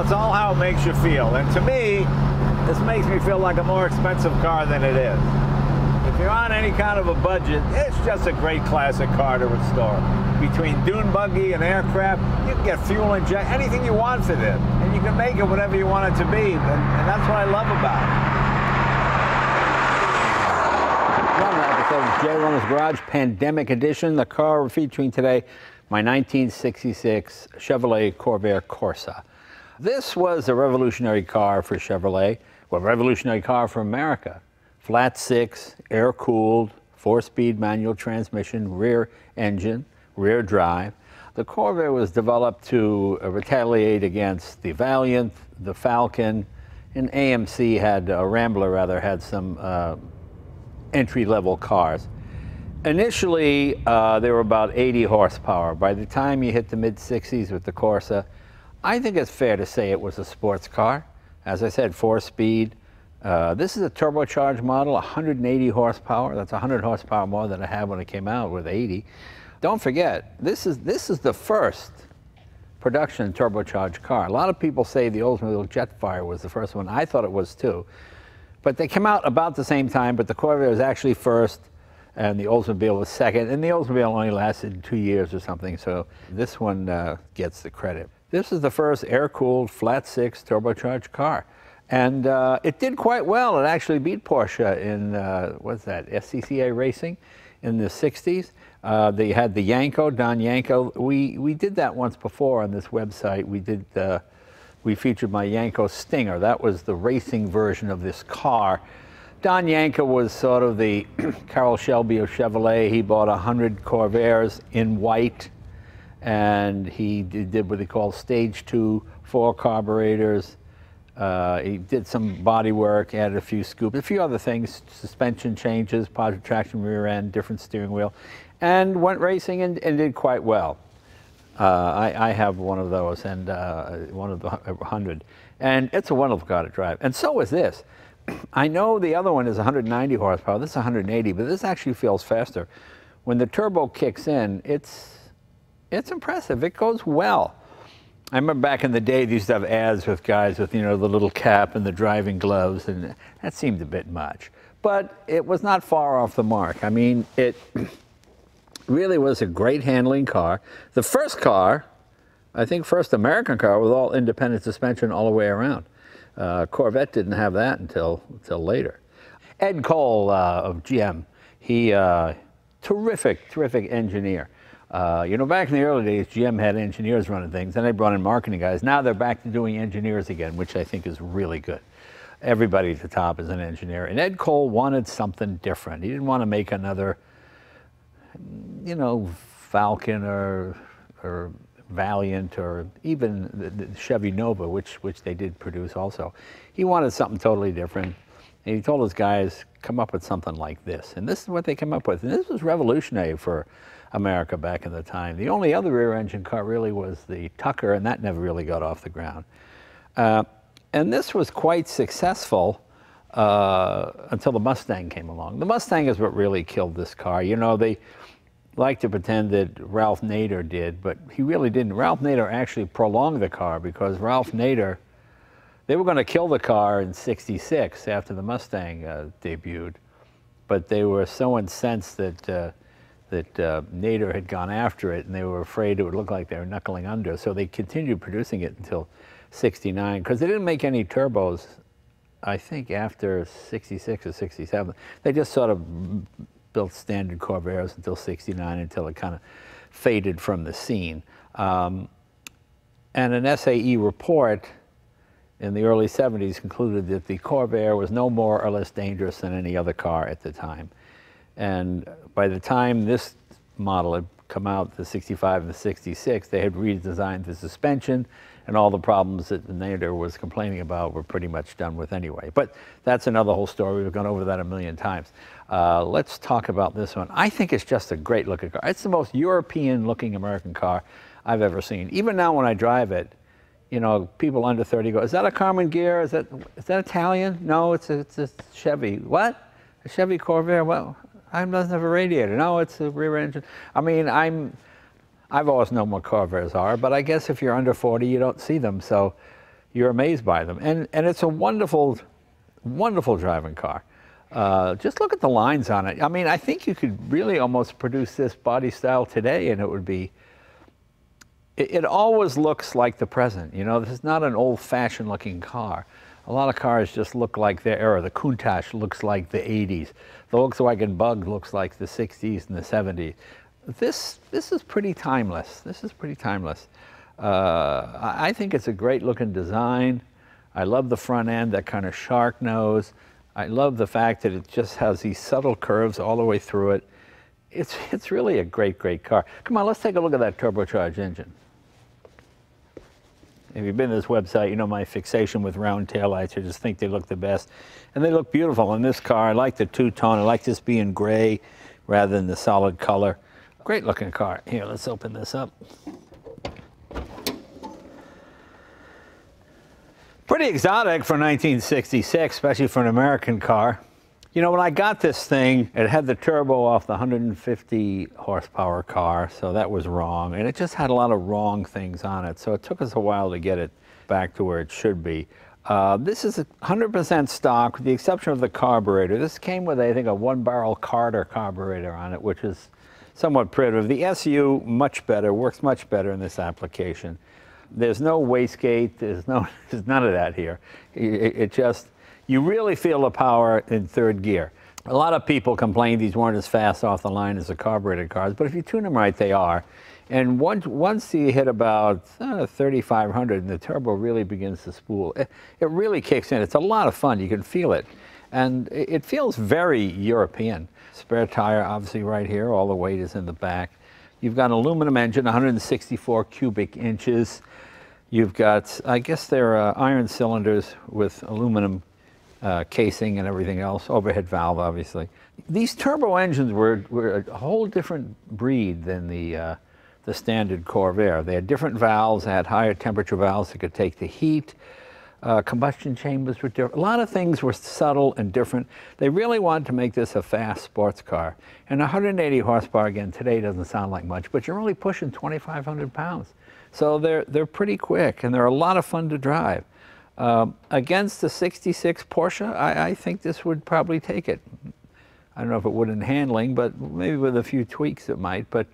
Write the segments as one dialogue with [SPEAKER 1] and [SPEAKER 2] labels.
[SPEAKER 1] it's all how it makes you feel. And to me, this makes me feel like a more expensive car than it is. If you're on any kind of a budget, it's just a great classic car to restore. Between dune buggy and aircraft, you can get fuel inject, anything you want for this. And you can make it whatever you want it to be. And that's what I love about it.
[SPEAKER 2] Another episode of Jay Leno's Garage Pandemic Edition. The car we're featuring today, my 1966 Chevrolet Corvair Corsa. This was a revolutionary car for Chevrolet, well, revolutionary car for America. Flat six, air-cooled, 4-speed manual transmission, rear engine, rear drive. The Corvair was developed to retaliate against the Valiant, the Falcon, and AMC had, Rambler rather, had some entry-level cars. Initially, they were about 80 horsepower. By the time you hit the mid-60s with the Corsa, I think it's fair to say it was a sports car. As I said, 4-speed. This is a turbocharged model, 180 horsepower. That's 100 horsepower more than I had when it came out with 80. Don't forget, this is the first production turbocharged car. A lot of people say the Oldsmobile Jetfire was the first one. I thought it was too. But they came out about the same time, but the Corvair was actually first, and the Oldsmobile was second, and the Oldsmobile only lasted 2 years or something, so this one gets the credit. This is the first air-cooled, flat-six, turbocharged car. And it did quite well. It actually beat Porsche in, what's that, SCCA racing in the 60s. They had the Yanko, Don Yanko. We did that once before on this website. We featured my Yanko Stinger. That was the racing version of this car. Don Yanko was sort of the Carroll Shelby of Chevrolet. He bought 100 Corvairs in white, and he did what he called stage 2, 4 carburetors. He did some body work, added a few scoops, a few other things, suspension changes, positive traction rear end, different steering wheel, and went racing and did quite well. I have one of those, and one of the 100. And it's a wonderful car to drive. And so is this. I know the other one is 190 horsepower. This is 180, but this actually feels faster. When the turbo kicks in, it's impressive. It goes well. I remember back in the day, they used to have ads with guys with, you know, the little cap and the driving gloves, and that seemed a bit much. But it was not far off the mark. I mean, it really was a great handling car. The first car, I think first American car with all independent suspension all the way around. Corvette didn't have that until later. Ed Cole of GM, he, terrific engineer. You know, back in the early days, GM had engineers running things, then they brought in marketing guys. Now they're back to doing engineers again, which I think is really good. Everybody at the top is an engineer. And Ed Cole wanted something different. He didn't want to make another, you know, Falcon or Valiant or even the Chevy Nova, which they did produce also. He wanted something totally different. And he told his guys, come up with something like this. And this is what they came up with. And this was revolutionary for America back in the time. The only other rear engine car really was the Tucker, and that never really got off the ground. And this was quite successful until the Mustang came along. The Mustang is what really killed this car. You know, they like to pretend that Ralph Nader did, but he really didn't. Ralph Nader actually prolonged the car because Ralph Nader, they were going to kill the car in '66 after the Mustang debuted, but they were so incensed that Nader had gone after it, and they were afraid it would look like they were knuckling under, so they continued producing it until '69, because they didn't make any turbos, I think, after '66 or '67. They just sort of built standard Corvairs until '69, until it kind of faded from the scene. And an SAE report in the early '70s concluded that the Corvair was no more or less dangerous than any other car at the time. And by the time this model had come out, the '65 and the '66, they had redesigned the suspension, and all the problems that Nader was complaining about were pretty much done with anyway. But that's another whole story. We've gone over that a million times. Let's talk about this one. I think it's just a great looking car. It's the most European looking American car I've ever seen. Even now when I drive it, you know, people under 30 go, is that a Carmen Ghia? Is that Italian? No, it's a Chevy. What? A Chevy Corvair? Well, I doesn't have a radiator. No, it's a rear engine. I mean, I've always known what Corvairs are, but I guess if you're under 40, you don't see them. So, you're amazed by them. And it's a wonderful, wonderful driving car. Just look at the lines on it. I mean, I think you could really almost produce this body style today and it would be, it always looks like the present. You know, this is not an old-fashioned looking car. A lot of cars just look like their era. The Countach looks like the 80s. The Volkswagen Bug looks like the 60s and the 70s. This is pretty timeless. This is pretty timeless. I think it's a great looking design. I love the front end, that kind of shark nose. I love the fact that it just has these subtle curves all the way through it. It's really a great, great car. Come on, let's take a look at that turbocharged engine. If you've been to this website, you know my fixation with round taillights. I just think they look the best. And they look beautiful in this car. I like the two-tone. I like this being gray rather than the solid color. Great looking car. Here, let's open this up. Pretty exotic for 1966, especially for an American car. You know, when I got this thing, it had the turbo off the 150 horsepower car, so that was wrong. And it just had a lot of wrong things on it, so it took us a while to get it back to where it should be. This is 100% stock, with the exception of the carburetor. This came with, I think, a one-barrel Carter carburetor on it, which is somewhat primitive. The SU, much better, works much better in this application. There's no wastegate, there's none of that here. It just, you really feel the power in third gear. A lot of people complain these weren't as fast off the line as the carbureted cars, but if you tune them right, they are. And once you hit about 3,500 and the turbo really begins to spool, it really kicks in. It's a lot of fun, you can feel it. And it feels very European. Spare tire, obviously right here, all the weight is in the back. You've got an aluminum engine, 164 cubic inches. You've got, I guess they're iron cylinders with aluminum casing and everything else, overhead valve, obviously. These turbo engines were a whole different breed than the standard Corvair. They had different valves, they had higher temperature valves that could take the heat. Combustion chambers were different. A lot of things were subtle and different. They really wanted to make this a fast sports car. And 180 horsepower, again, today doesn't sound like much, but you're only pushing 2,500 pounds. So they're pretty quick, and they're a lot of fun to drive. Against the 66 Porsche, I think this would probably take it. I don't know if it would in handling, but maybe with a few tweaks it might. But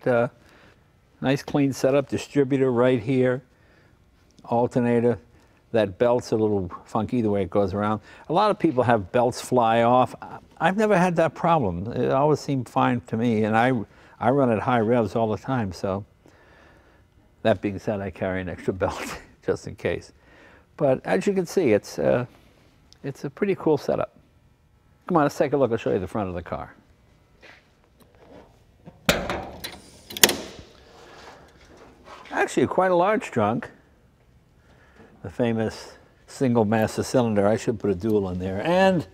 [SPEAKER 2] nice clean setup, distributor right here, alternator. That belt's a little funky the way it goes around. A lot of people have belts fly off. I've never had that problem. It always seemed fine to me, and I run at high revs all the time, so that being said, I carry an extra belt just in case. But as you can see, it's a pretty cool setup. Come on, let's take a look. I'll show you the front of the car. Actually, quite a large trunk. The famous single master cylinder. I should put a dual in there. And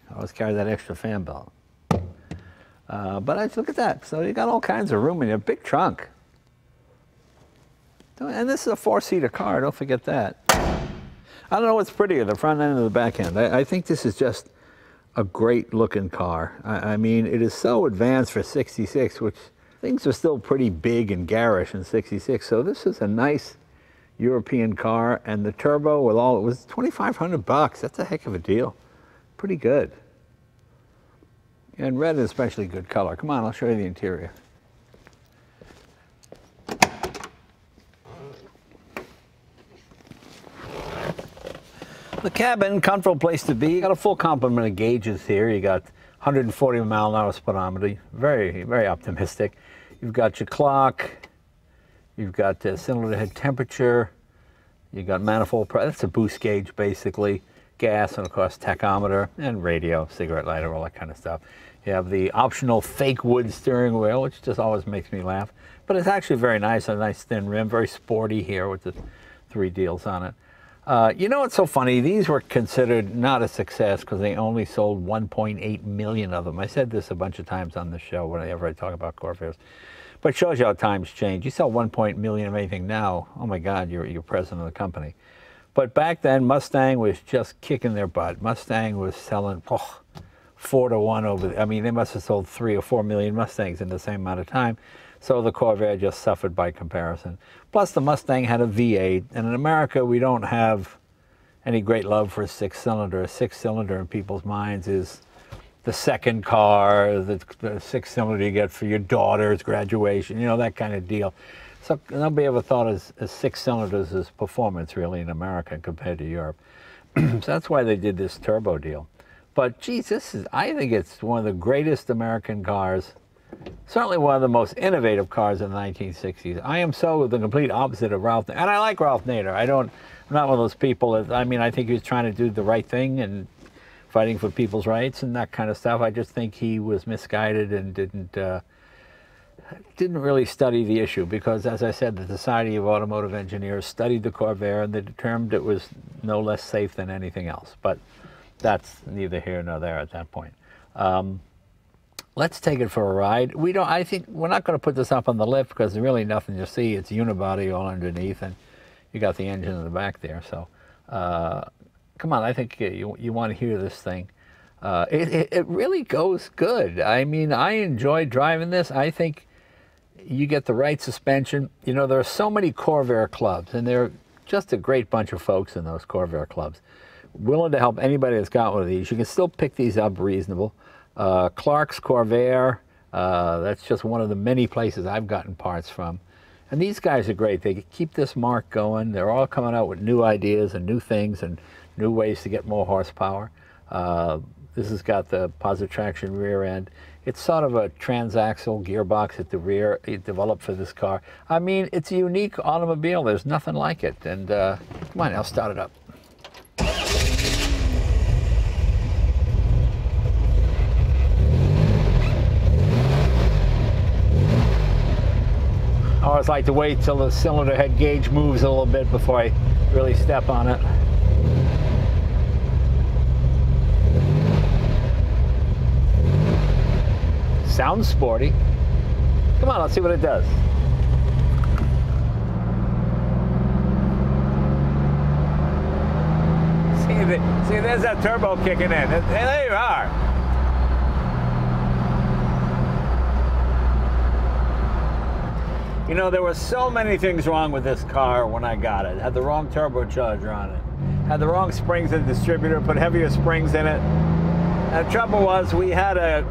[SPEAKER 2] I always carry that extra fan belt. But look at that. So you got all kinds of room in your big trunk. And this is a four-seater car, don't forget that. I don't know what's prettier, the front end or the back end. I think this is just a great looking car. I mean, it is so advanced for 66, which things are still pretty big and garish in 66. So this is a nice European car, and the turbo with all, it was 2,500 bucks. That's a heck of a deal. Pretty good. And red is especially good color. Come on, I'll show you the interior. The cabin, comfortable place to be. You got a full complement of gauges here. You got 140 mile-an-hour speedometer. Very, very optimistic. You've got your clock. You've got cylinder head temperature. You've got manifold pressure. That's a boost gauge, basically. Gas, and of course, tachometer, and radio, cigarette lighter, all that kind of stuff. You have the optional fake wood steering wheel, which just always makes me laugh. But it's actually very nice, a nice thin rim, very sporty here with the 3 deals on it. You know what's so funny? These were considered not a success because they only sold 1.8 million of them. I said this a bunch of times on the show whenever I talk about Corvairs. But it shows you how times change. You sell 1 million of anything now, oh my God, you're president of the company. But back then, Mustang was just kicking their butt. Mustang was selling 4 to 1 over, I mean, they must have sold 3 or 4 million Mustangs in the same amount of time. So the Corvair just suffered by comparison. Plus the Mustang had a V8, and in America we don't have any great love for a six-cylinder. A six-cylinder in people's minds is the second car, the six-cylinder you get for your daughter's graduation, you know, that kind of deal. So nobody ever thought of six cylinders as performance really in America compared to Europe. So that's why they did this turbo deal. But geez, I think it's one of the greatest American cars, certainly one of the most innovative cars in the 1960s. I am so the complete opposite of Ralph, and I like Ralph Nader. I'm not one of those people that, I mean, I think he was trying to do the right thing and fighting for people's rights and that kind of stuff. I just think he was misguided and didn't really study the issue, because, as I said, the Society of Automotive Engineers studied the Corvair and they determined it was no less safe than anything else. But that's neither here nor there at that point. Let's take it for a ride. I think we're not going to put this up on the lift because there's really nothing to see. It's unibody all underneath, and you got the engine in the back there. So come on, I think you want to hear this thing. It really goes good. I mean, I enjoy driving this. I think you get the right suspension. You know, there are so many Corvair clubs, and they're just a great bunch of folks in those Corvair clubs, willing to help anybody that's got one of these. You can still pick these up reasonable. Clark's Corvair, that's just one of the many places I've gotten parts from. And these guys are great. They keep this mark going. They're all coming out with new ideas and new things and new ways to get more horsepower. This has got the positive traction rear end. It's sort of a transaxle gearbox at the rear developed for this car. I mean, it's a unique automobile. There's nothing like it. And come on, I'll start it up. I always like to wait till the cylinder head gauge moves a little bit before I really step on it. Sounds sporty. Come on, let's see what it does. See, there's that turbo kicking in. There you are. You know, there were so many things wrong with this car when I got it. It had the wrong turbocharger on it. Had the wrong springs in the distributor, put heavier springs in it. And the trouble was we had a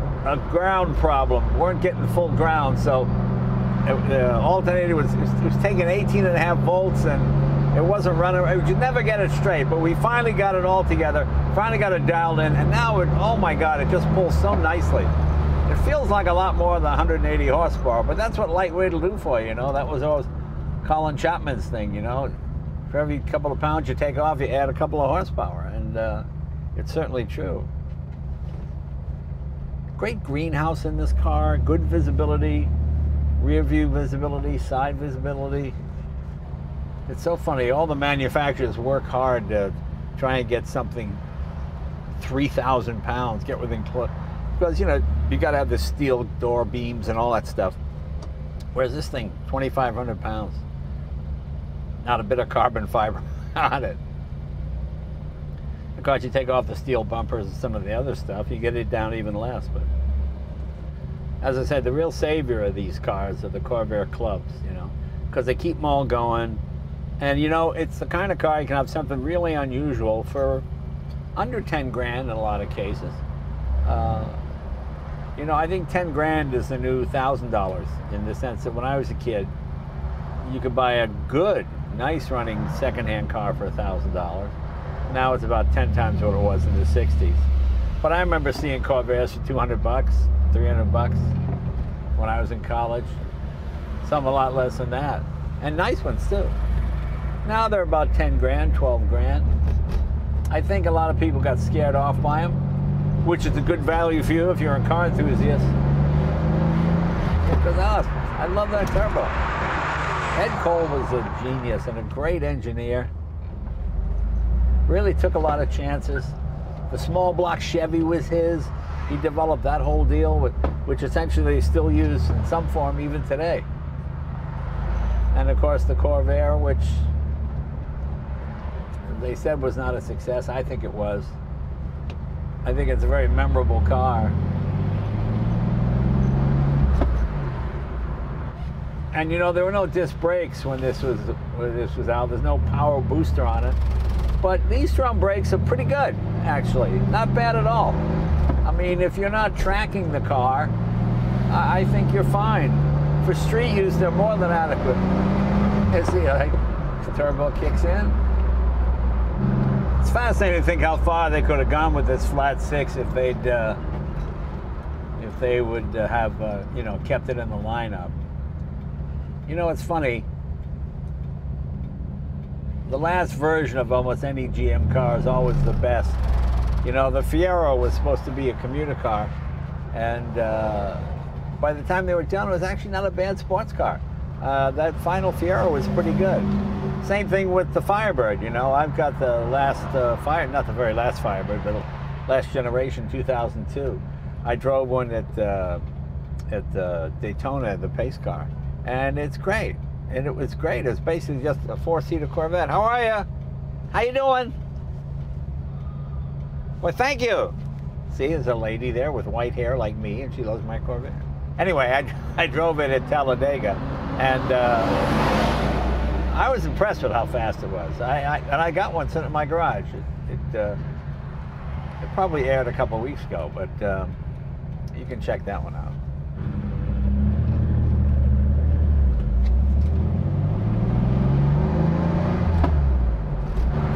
[SPEAKER 2] ground problem. We weren't getting full ground, so the alternator was taking 18.5 volts and it wasn't running. You'd never get it straight, but we finally got it all together, finally got it dialed in, and now oh my God, it just pulls so nicely. It feels like a lot more than 180 horsepower, but that's what lightweight will do for you, you know. That was always Colin Chapman's thing, you know. For every couple of pounds you take off, you add a couple of horsepower, and it's certainly true. Great greenhouse in this car, good visibility, rear view visibility, side visibility. It's so funny, all the manufacturers work hard to try and get something 3,000 pounds, get within close. Because, you know, you got to have the steel door beams and all that stuff. Whereas this thing, 2,500 pounds. Not a bit of carbon fiber on it. Of course, you take off the steel bumpers and some of the other stuff, you get it down even less. But as I said, the real savior of these cars are the Corvair clubs, you know, because they keep them all going. And, you know, it's the kind of car you can have something really unusual for under 10 grand in a lot of cases. You know, I think 10 grand is the new $1,000 in the sense that when I was a kid, you could buy a good, nice running secondhand car for $1,000. Now it's about 10 times what it was in the 60s. But I remember seeing Corvairs for 200 bucks, 300 bucks when I was in college. Some a lot less than that. And nice ones too. Now they're about 10 grand, 12 grand. I think a lot of people got scared off by them, which is a good value for you if you're a car enthusiast. Because I love that turbo. Ed Cole was a genius and a great engineer. Really took a lot of chances. The small block Chevy was his. He developed that whole deal, which essentially is still used in some form even today. And of course the Corvair, which they said was not a success. I think it was. I think it's a very memorable car.
[SPEAKER 1] And you know, there were no disc brakes when this was out. There's no power booster on it. But these drum brakes are pretty good, actually. Not bad at all. I mean, if you're not tracking the car, I think you're fine. For street use, they're more than adequate. You see, the turbo kicks in. It's fascinating to think how far they could have gone with this flat six if they would have you know, kept it in the lineup. You know, it's funny. The last version of almost any GM car is always the best. You know, the Fiero was supposed to be a commuter car, and by the time they were done, it was actually not a bad sports car. That final Fiero was pretty good. Same thing with the Firebird. You know, I've got the last not the very last Firebird, but last generation, 2002. I drove one at Daytona, the pace car, and it's great. And it was great. It's basically just a four-seater Corvette. How are you? How you doing? Well, thank you. See, there's a lady there with white hair like me, and she loves my Corvette. Anyway, I drove it at Talladega, and I was impressed with how fast it was. And I got one sitting in my garage. It probably aired a couple weeks ago, but you can check that one out.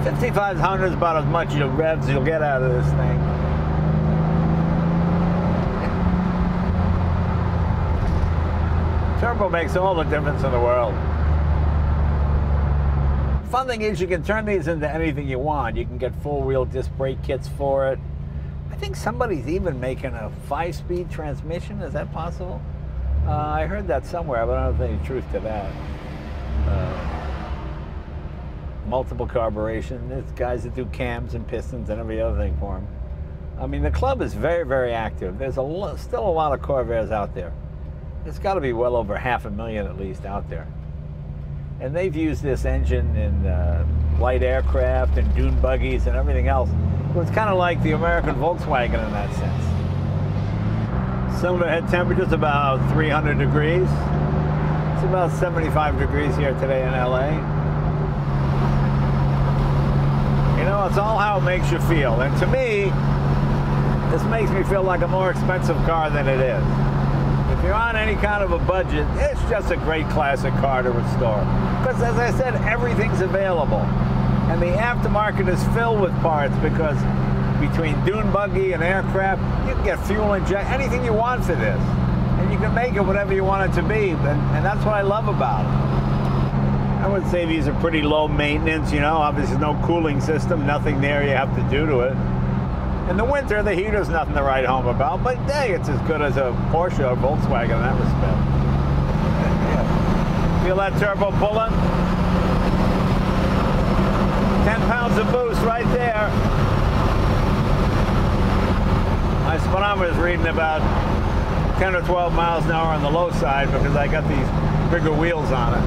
[SPEAKER 1] 5,500 is about as much revs you'll get out of this thing. Turbo makes all the difference in the world. Fun thing is you can turn these into anything you want. You can get four-wheel disc brake kits for it. I think somebody's even making a 5-speed transmission. Is that possible? I heard that somewhere, but I don't know if there's any truth to that. Multiple carburation. There's guys that do cams and pistons and every other thing for them. I mean, the club is very, very active. There's still a lot of Corvairs out there. There's got to be well over 500,000 at least out there. And they've used this engine in light aircraft and dune buggies and everything else. So it's kind of like the American Volkswagen in that sense. Cylinder head temperature's about 300 degrees. It's about 75 degrees here today in LA. You know, it's all how it makes you feel. And to me, this makes me feel like a more expensive car than it is. If you're on any kind of a budget, it's just a great classic car to restore. Because as I said, everything's available. And the aftermarket is filled with parts because between dune buggy and aircraft, you can get fuel inject, anything you want for this. And you can make it whatever you want it to be. And that's what I love about it. I would say these are pretty low maintenance, you know, obviously no cooling system, nothing there you have to do to it. In the winter, the heater's nothing to write home about, but hey, it's as good as a Porsche or Volkswagen in that respect. Yeah. Feel that turbo pulling? 10 pounds of boost right there. My speedometer's reading about 10 or 12 miles an hour on the low side because I got these bigger wheels on it.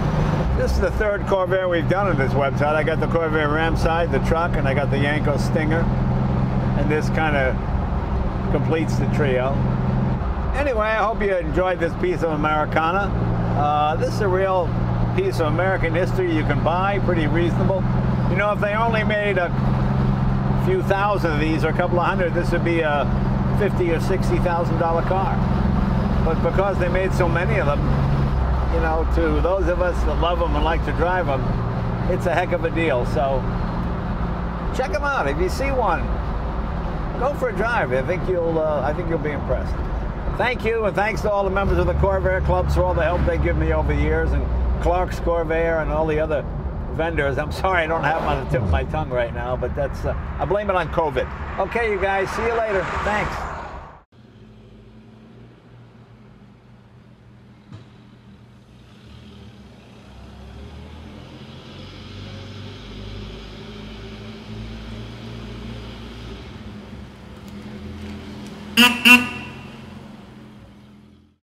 [SPEAKER 1] This is the third Corvair we've done on this website. I got the Corvair Ram side, the truck, and I got the Yanko Stinger. And this kind of completes the trio. Anyway, I hope you enjoyed this piece of Americana. This is a real piece of American history you can buy, pretty reasonable. You know, if they only made a few thousand of these or a couple of hundred, this would be a $50,000 or $60,000 car. But because they made so many of them, you know, to those of us that love them and like to drive them, it's a heck of a deal. So check them out. If you see one, go for a drive. I think you'll be impressed. Thank you, and thanks to all the members of the Corvair clubs for all the help they give me over the years, and Clark's Corvair and all the other vendors. I'm sorry I don't have them on the tip of my tongue right now, but that's I blame it on COVID. Okay, you guys, see you later. Thanks.
[SPEAKER 3] Mm-hmm.